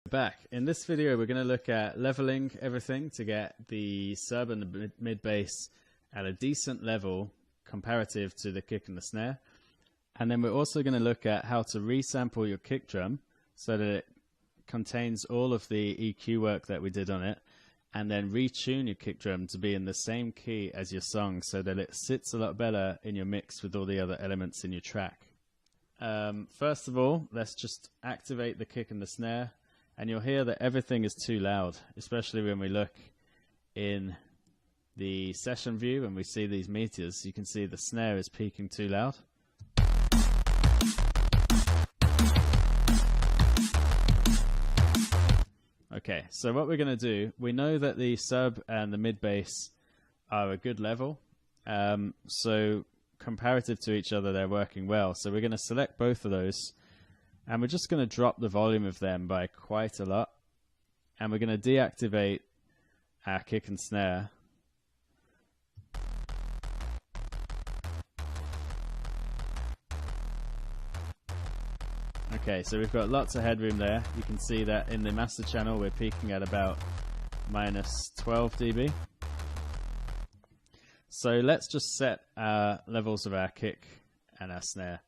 Back. In this video we're going to look at leveling everything to get the sub and the mid bass at a decent level comparative to the kick and the snare. And then we're also going to look at how to resample your kick drum so that it contains all of the EQ work that we did on it, and then retune your kick drum to be in the same key as your song so that it sits a lot better in your mix with all the other elements in your track. First of all, let's just activate the kick and the snare. And you'll hear that everything is too loud, especially when we look in the session view and we see these meters. You can see the snare is peaking too loud. Okay, so what we're going to do, we know that the sub and the mid bass are a good level. So comparative to each other, they're working well. So we're going to select both of those. And we're just going to drop the volume of them by quite a lot. And we're going to deactivate our kick and snare. Okay, so we've got lots of headroom there. You can see that in the master channel we're peaking at about minus 12 dB. So let's just set our levels of our kick and our snare.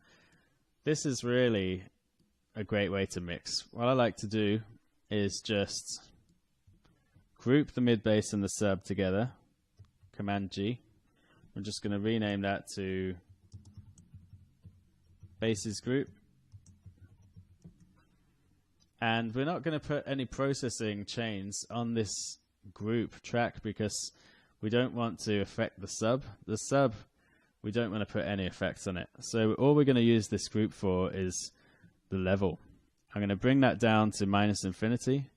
This is really a great way to mix. What I like to do is just group the mid bass and the sub together. Command G. I'm just going to rename that to basses group. And we're not going to put any processing chains on this group track because we don't want to affect the sub. The sub, we don't want to put any effects on it. So all we're going to use this group for is the level. I'm going to bring that down to minus infinity,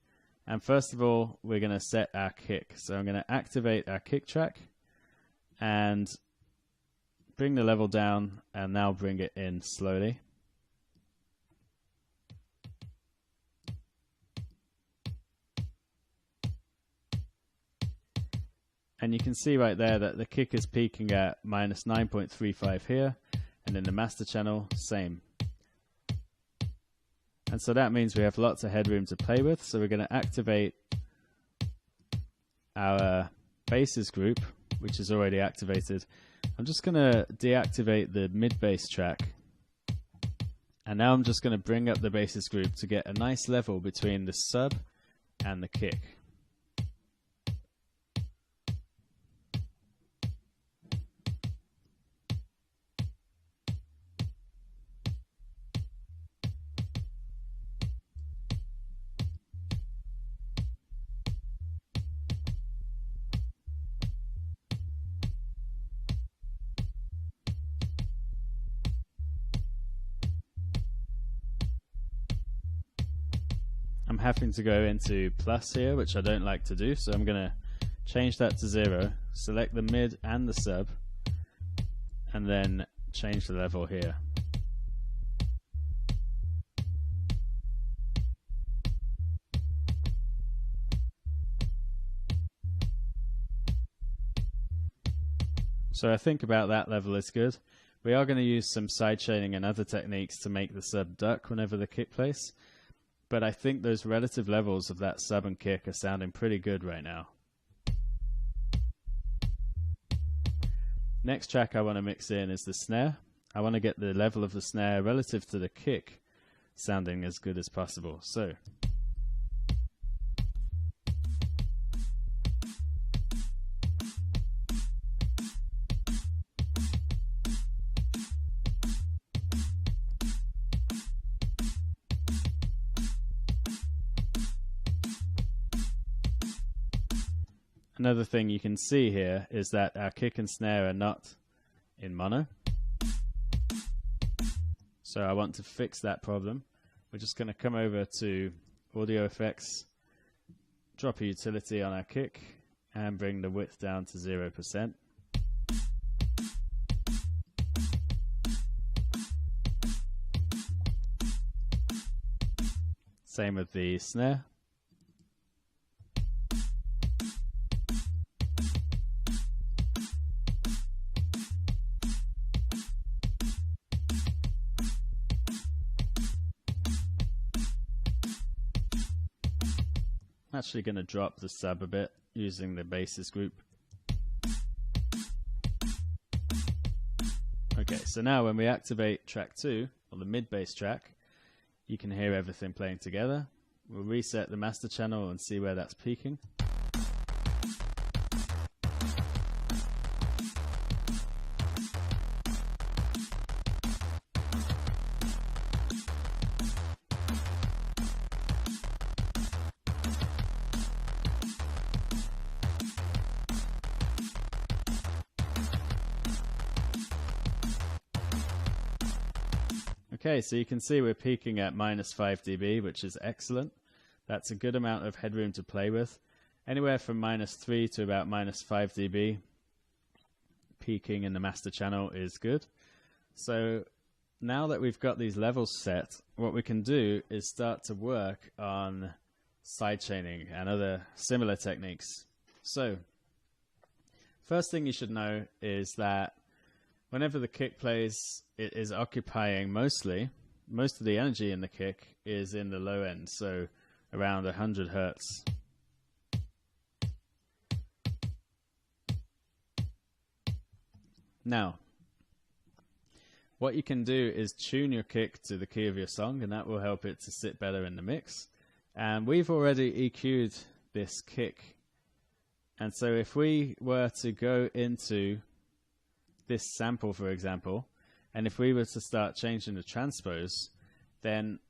and first of all we're going to set our kick. So I'm going to activate our kick track and bring the level down, and now bring it in slowly. And you can see right there that the kick is peaking at minus 9.35 here, and in the master channel same. And so that means we have lots of headroom to play with. So we're going to activate our basses group, which is already activated. I'm just going to deactivate the mid bass track. And now I'm just going to bring up the basses group to get a nice level between the sub and the kick. I'm having to go into plus here, which I don't like to do, so I'm going to change that to 0, select the mid and the sub, and then change the level here. So I think about that level is good. We are going to use some sidechaining and other techniques to make the sub duck whenever the kick plays. But I think those relative levels of that sub and kick are sounding pretty good right now. Next track I want to mix in is the snare. I want to get the level of the snare relative to the kick sounding as good as possible. So another thing you can see here is that our kick and snare are not in mono. So I want to fix that problem. We're just going to come over to Audio Effects, drop a utility on our kick, and bring the width down to 0%. Same with the snare. I'm actually going to drop the sub a bit using the basses group. Okay, so now when we activate track 2, or the mid bass track, you can hear everything playing together. We'll reset the master channel and see where that's peaking. Okay, so you can see we're peaking at -5 dB, which is excellent. That's a good amount of headroom to play with. Anywhere from -3 to about -5 dB peaking in the master channel is good. So now that we've got these levels set, what we can do is start to work on sidechaining and other similar techniques. So first thing you should know is that whenever the kick plays, it is occupying most of the energy in the kick is in the low end, so around 100 Hertz. Now, what you can do is tune your kick to the key of your song, and that will help it to sit better in the mix. And we've already EQ'd this kick. And so if we were to go into this sample, for example, and if we were to start changing the transpose, then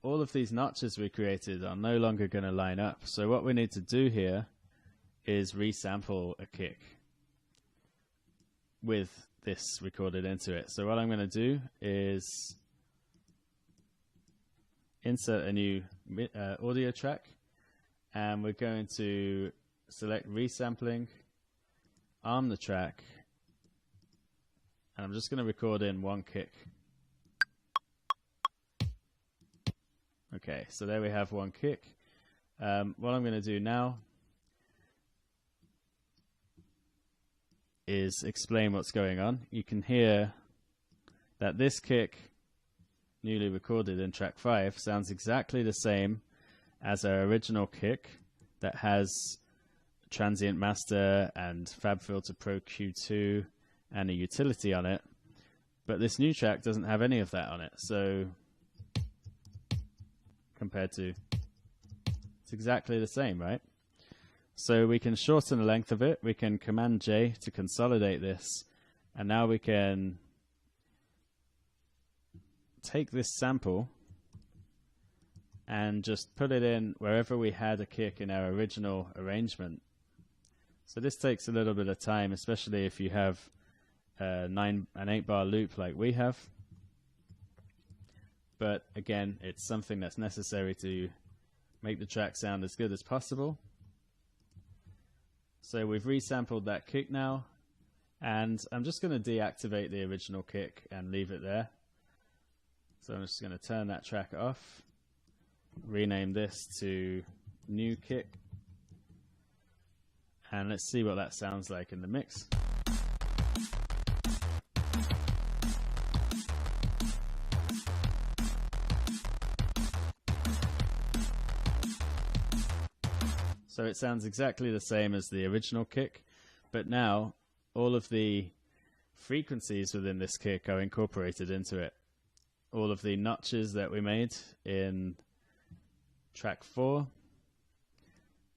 all of these notches we created are no longer going to line up. So what we need to do here is resample a kick with this recorded into it. So what I'm going to do is insert a new audio track, and we're going to select resampling, arm the track, and I'm just going to record in one kick. Okay, so there we have one kick. What I'm going to do now is explain what's going on. You can hear that this kick, newly recorded in track 5, sounds exactly the same as our original kick that has Transient Master and FabFilter Pro Q2 and a utility on it, but this new track doesn't have any of that on it. So compared to, it's exactly the same, right? So we can shorten the length of it. We can Command J to consolidate this, and now we can take this sample and just put it in wherever we had a kick in our original arrangement. So this takes a little bit of time, especially if you have an 8-bar loop like we have. But again, it's something that's necessary to make the track sound as good as possible. So we've resampled that kick now, and I'm just going to deactivate the original kick and leave it there. So I'm just going to turn that track off, rename this to new kick, and let's see what that sounds like in the mix. So it sounds exactly the same as the original kick, but now all of the frequencies within this kick are incorporated into it. All of the notches that we made in track 4,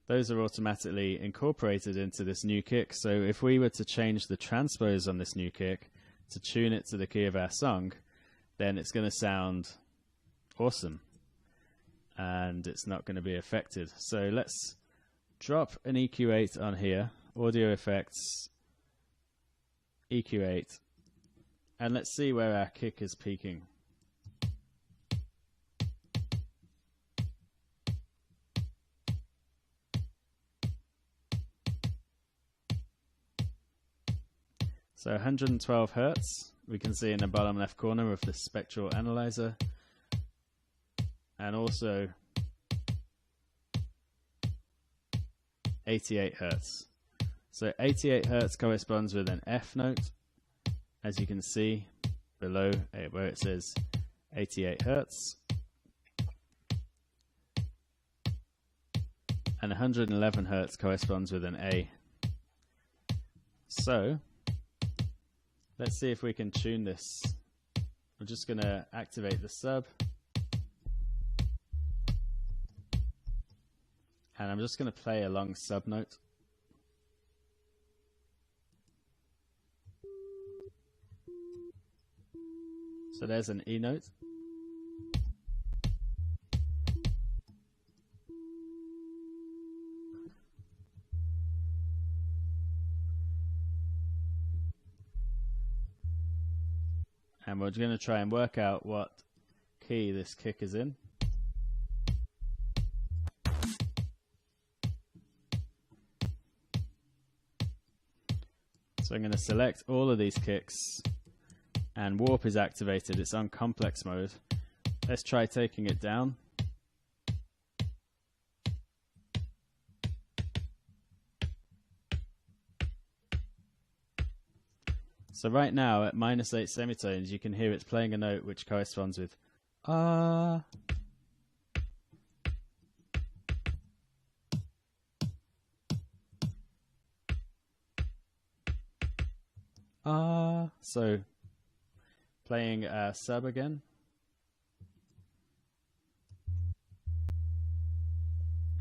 those are automatically incorporated into this new kick. So if we were to change the transpose on this new kick to tune it to the key of our song, then it's going to sound awesome and it's not going to be affected. So let's drop an EQ8 on here, audio effects, EQ8, and let's see where our kick is peaking. So 112 Hertz, we can see in the bottom left corner of the spectral analyzer, and also 88 Hertz. So 88 Hertz corresponds with an F note, as you can see below where it says 88 Hertz. and 111 Hertz corresponds with an A. So let's see if we can tune this. I'm just going to activate the sub, and I'm just going to play a long sub note. So there's an E note. And we're going to try and work out what key this kick is in. So I'm going to select all of these kicks, and warp is activated. It's on complex mode. Let's try taking it down. So right now at -8 semitones, you can hear it's playing a note which corresponds with ah. Ah. So playing a sub again.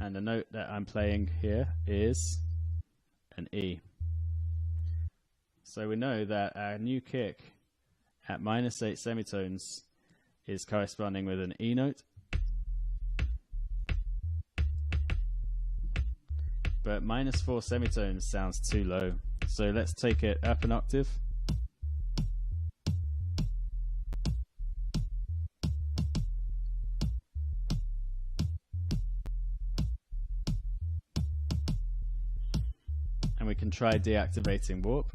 And the note that I'm playing here is an E. So we know that our new kick at -8 semitones is corresponding with an E note. But -4 semitones sounds too low. So let's take it up an octave. And we can try deactivating warp.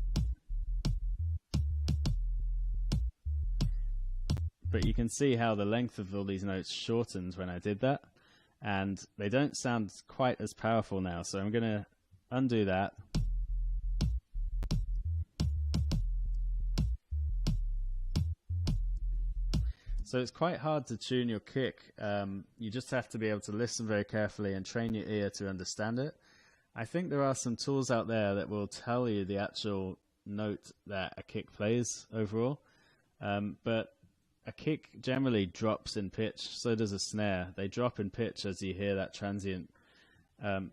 But you can see how the length of all these notes shortened when I did that, and they don't sound quite as powerful now. So I'm going to undo that. So it's quite hard to tune your kick. You just have to be able to listen very carefully and train your ear to understand it. I think there are some tools out there that will tell you the actual note that a kick plays overall, but a kick generally drops in pitch, so does a snare. They drop in pitch as you hear that transient.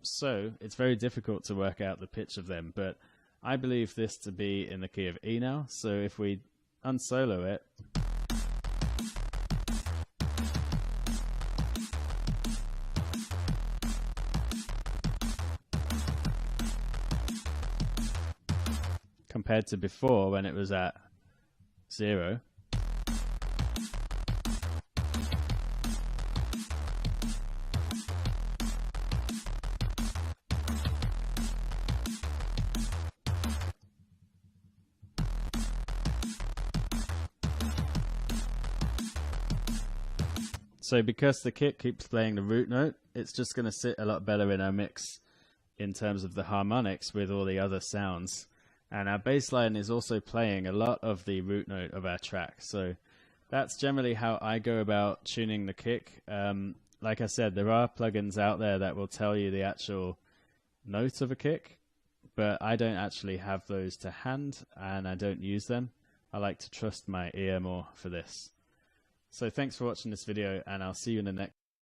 So it's very difficult to work out the pitch of them, but I believe this to be in the key of E now. So if we unsolo it, compared to before when it was at 0, so because the kick keeps playing the root note, it's just going to sit a lot better in our mix in terms of the harmonics with all the other sounds. And our bass line is also playing a lot of the root note of our track. So that's generally how I go about tuning the kick. Like I said, there are plugins out there that will tell you the actual note of a kick, but I don't actually have those to hand, and I don't use them. I like to trust my ear more for this. So thanks for watching this video, and I'll see you in the next